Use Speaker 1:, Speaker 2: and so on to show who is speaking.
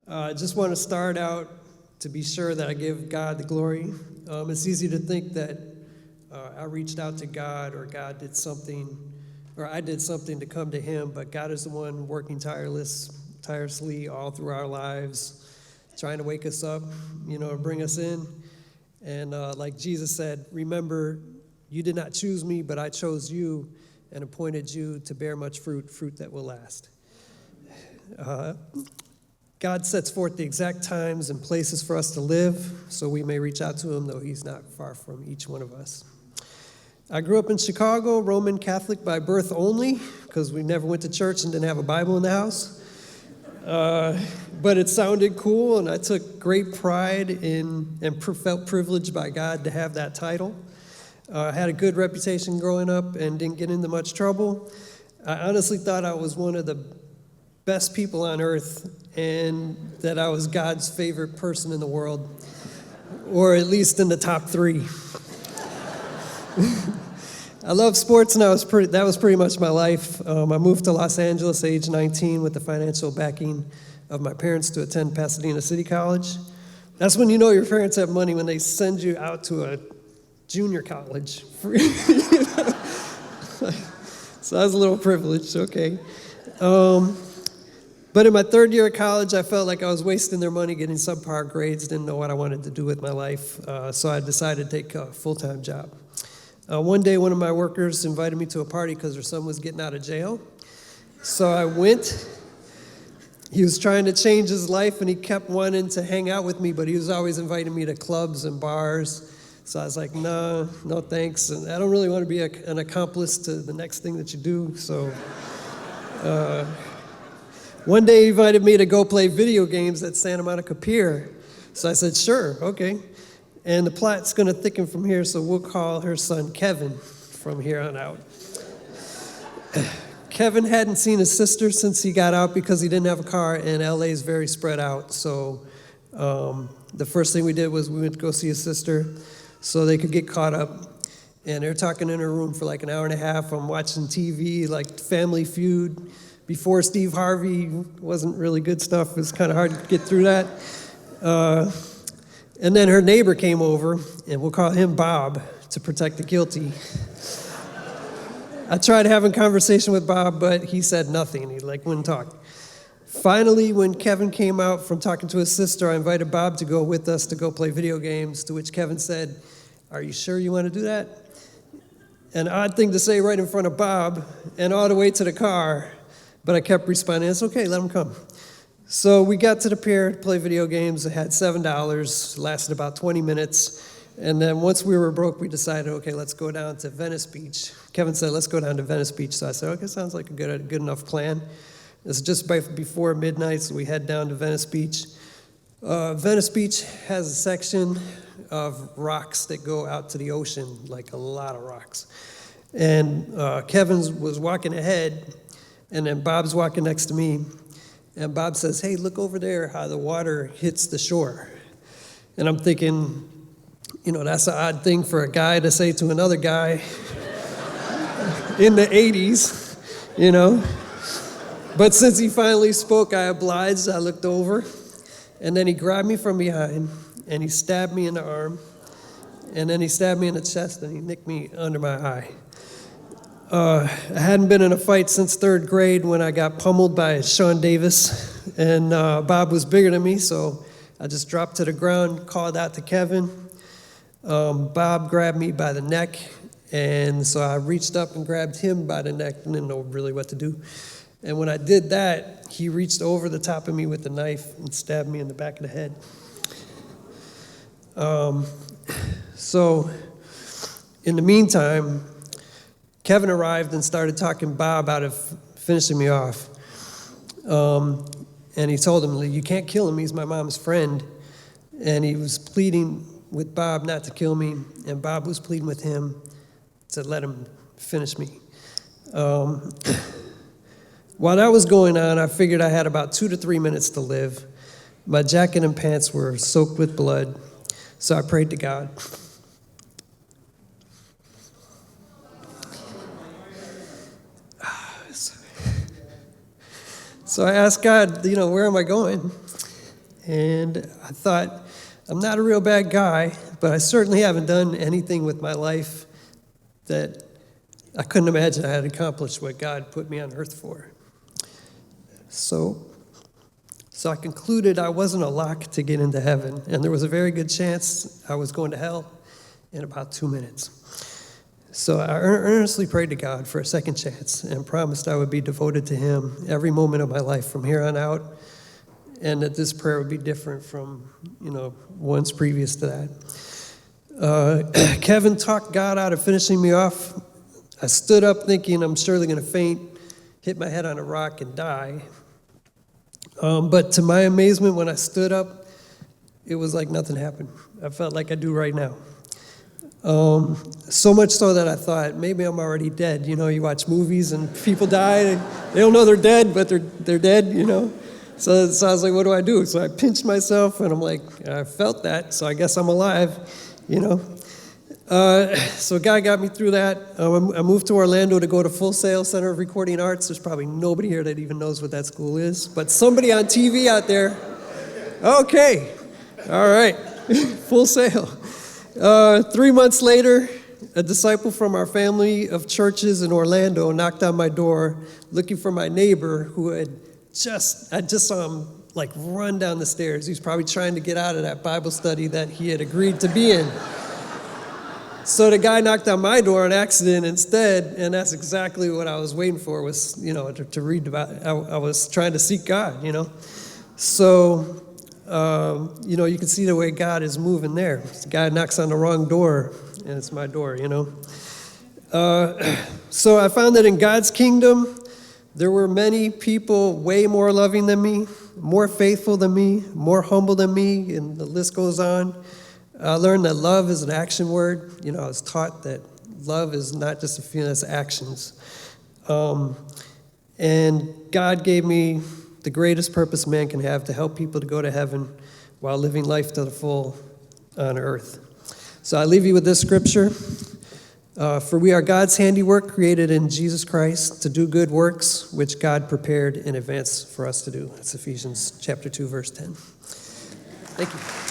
Speaker 1: I just want to start out to be sure that I give God the glory. It's easy to think that I reached out to God or God did something, or I did something to come to him, but God is the one working tirelessly all through our lives, trying to wake us up, bring us in. And like Jesus said, remember, you did not choose me, but I chose you and appointed you to bear much fruit that will last. God sets forth the exact times and places for us to live so we may reach out to him, though he's not far from each one of us. I grew up in Chicago, Roman Catholic by birth only, because we never went to church and didn't have a Bible in the house. But it sounded cool, and I took great pride in and felt privileged by God to have that title. I had a good reputation growing up and didn't get into much trouble. I honestly thought I was one of the best people on earth and that I was God's favorite person in the world, or at least in the top 3. I love sports, and that was pretty much my life. I moved to Los Angeles at age 19 with the financial backing of my parents to attend Pasadena City College. That's when you know your parents have money, when they send you out to a junior college. So I was a little privileged, okay. But in my third year of college, I felt like I was wasting their money getting subpar grades, didn't know what I wanted to do with my life, so I decided to take a full-time job. One day, one of my workers invited me to a party because her son was getting out of jail. So I went. He was trying to change his life, and he kept wanting to hang out with me, but he was always inviting me to clubs and bars. So I was like, no thanks. And I don't really want to be an accomplice to the next thing that you do. So one day he invited me to go play video games at Santa Monica Pier. So I said, sure, okay. And the plot's going to thicken from here, so we'll call her son Kevin from here on out. Kevin hadn't seen his sister since he got out because he didn't have a car, and LA is very spread out. So the first thing we did was we went to go see his sister so they could get caught up. And they were talking in her room for like an hour and a half. I'm watching TV, like Family Feud. Before Steve Harvey, wasn't really good stuff. It was kind of hard to get through that. And then her neighbor came over, and we'll call him Bob to protect the guilty. I tried having a conversation with Bob, but he said nothing. He wouldn't talk. Finally, when Kevin came out from talking to his sister, I invited Bob to go with us to go play video games, to which Kevin said, "Are you sure you want to do that?" An odd thing to say right in front of Bob and all the way to the car, but I kept responding, "It's okay, let him come." So we got to the pier to play video games. It had $7, lasted about 20 minutes. And then once we were broke, we decided, okay, let's go down to Venice Beach. Kevin said, let's go down to Venice Beach. So I said, okay, sounds like a good enough plan. It's just before midnight, so we head down to Venice Beach. Venice Beach has a section of rocks that go out to the ocean, like a lot of rocks. And Kevin was walking ahead, and then Bob's walking next to me. And Bob says, hey, look over there, how the water hits the shore. And I'm thinking, that's an odd thing for a guy to say to another guy in the 80s, But since he finally spoke, I obliged. I looked over, and then he grabbed me from behind, and he stabbed me in the arm, and then he stabbed me in the chest, and he nicked me under my eye. I hadn't been in a fight since 3rd grade when I got pummeled by Sean Davis, and Bob was bigger than me, so I just dropped to the ground, called out to Kevin. Bob grabbed me by the neck, and so I reached up and grabbed him by the neck and didn't know really what to do. And when I did that, he reached over the top of me with the knife and stabbed me in the back of the head. So in the meantime, Kevin arrived and started talking Bob out of finishing me off. And he told him, you can't kill him, he's my mom's friend. And he was pleading with Bob not to kill me, and Bob was pleading with him to let him finish me. While that was going on, I figured I had about 2 to 3 minutes to live. My jacket and pants were soaked with blood, so I prayed to God. So I asked God, where am I going? And I thought, I'm not a real bad guy, but I certainly haven't done anything with my life that I couldn't imagine I had accomplished what God put me on earth for. So I concluded I wasn't a lock to get into heaven, and there was a very good chance I was going to hell in about 2 minutes. So I earnestly prayed to God for a second chance and promised I would be devoted to him every moment of my life from here on out, and that this prayer would be different from, ones previous to that. Kevin talked God out of finishing me off. I stood up thinking I'm surely going to faint, hit my head on a rock, and die. But to my amazement, when I stood up, it was like nothing happened. I felt like I do right now. So much so that I thought, maybe I'm already dead. You watch movies and people die, and they don't know they're dead, but they're dead, So I was like, what do I do? So I pinched myself, and I'm like, I felt that, so I guess I'm alive, So God got me through that. I moved to Orlando to go to Full Sail Center of Recording Arts. There's probably nobody here that even knows what that school is, but somebody on TV out there. Okay, all right, Full Sail. 3 months later, a disciple from our family of churches in Orlando knocked on my door looking for my neighbor who I just saw him like run down the stairs. He was probably trying to get out of that Bible study that he had agreed to be in. So the guy knocked on my door on accident instead, and that's exactly what I was waiting for was, to read about. I was trying to seek God, So, you can see the way God is moving there. The guy knocks on the wrong door, and it's my door, So I found that in God's kingdom, there were many people way more loving than me, more faithful than me, more humble than me, and the list goes on. I learned that love is an action word. I was taught that love is not just a feeling, it's actions. And God gave me the greatest purpose man can have to help people to go to heaven while living life to the full on earth. So I leave you with this scripture. For we are God's handiwork created in Jesus Christ to do good works, which God prepared in advance for us to do. That's Ephesians chapter 2, verse 10. Thank you.